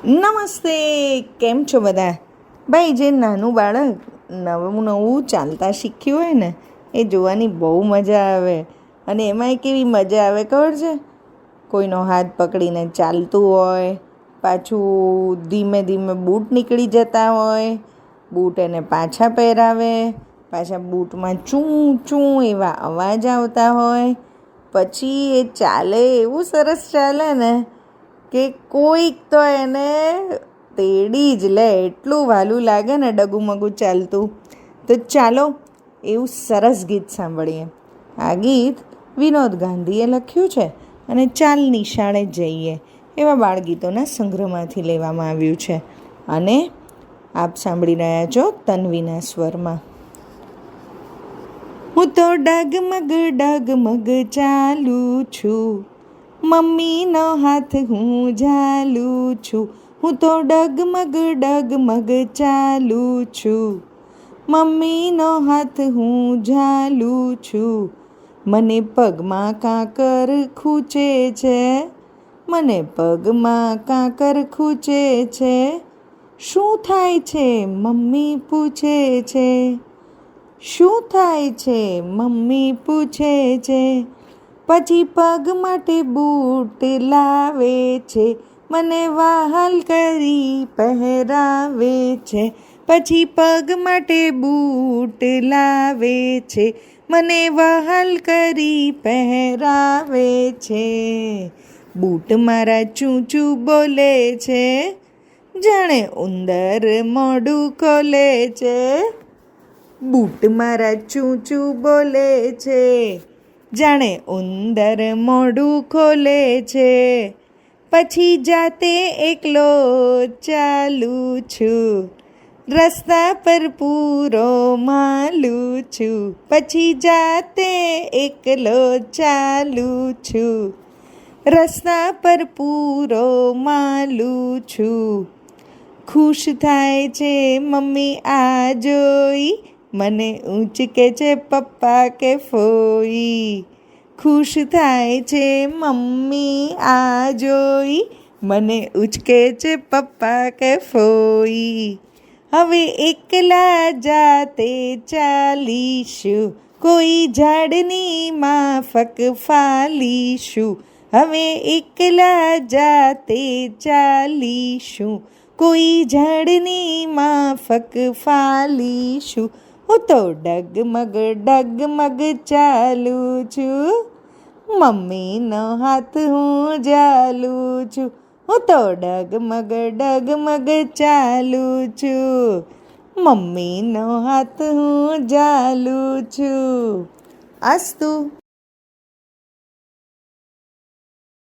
નમસ્તે, કેમ છો બધા? ભાઈ, જે નાનું બાળક નવું નવું ચાલતા શીખ્યું હોય ને, એ જોવાની બહુ મજા આવે. અને એમાંય કેવી મજા આવે ખબર છે? કોઈનો હાથ પકડીને ચાલતું હોય, પાછું ધીમે ધીમે બૂટ નીકળી જતા હોય, બૂટ એને પાછા પહેરાવે, પાછા બૂટમાં ચૂં ચૂં એવા અવાજ આવતા હોય, પછી એ ચાલે એવું સરસ ચાલે ને કે કોઈક તો એને તેડી જ લે, એટલું વહાલું લાગે ને ડગુમગું ચાલતું. તો ચાલો એવું સરસ ગીત સાંભળીએ. આ ગીત વિનોદ ગાંધીએ લખ્યું છે અને ચાલ નિશાળે જઈએ એવા બાળગીતોના સંગ્રહમાંથી લેવામાં આવ્યું છે. અને આપ સાંભળી રહ્યા છો તન્વીના સ્વરમાં. હું તો ડગમગ ડગમગ ચાલું છું, મમ્મીનો હાથ હું ઝાલું છું. હું તો ડગમગ ડગમગ ચાલું છું, મમ્મીનો હાથ હું ઝાલું છું. મને પગમાં કાંકર ખૂંચે છે, મને પગમાં કાંકર ખૂંચે છે. શું થાય છે મમ્મી પૂછે છે, શું થાય છે મમ્મી પૂછે છે. પછી પગ માટે બૂટ લાવે છે, મને વહાલ કરી પહેરાવે છે. પછી પગ માટે બૂટ લાવે છે, મને વહાલ કરી પહેરાવે છે. બૂટ મારા ચૂં બોલે છે, જાણે ઉંદર મોઢું ખોલે છે. બૂટ મારા ચૂં બોલે છે, જાણે ઉંદર મોઢું ખોલે છે. પછી જાતે એકલો ચાલું છું, રસ્તા પર પૂરો માલું છું. પછી જાતે એકલો ચાલું છું, રસ્તા પર પૂરો માલું છું. ખુશ થાય છે મમ્મી આ જોઈ, મને ઊંચકે છે પપ્પા કે ફોઈ. ખુશ થાય છે મમ્મી આ જોઈ, મને ઉચકે છે પપ્પા કે ફોઈ. હવે એકલા જાતે ચાલીશું, કોઈ ઝાડની માફક ફાલીશું. હવે એકલા જાતે ચાલીશું, કોઈ ઝાડની માફક ફાલીશું. હું તો ડગમગ ડગમગ ચાલું છું, મમ્મીનો હાથ હું ઝાલું છું. હું તો ડગમગ ડગમગ ચાલું છું, મમ્મીનો હાથ હું ઝાલું છું. અસ્તુ.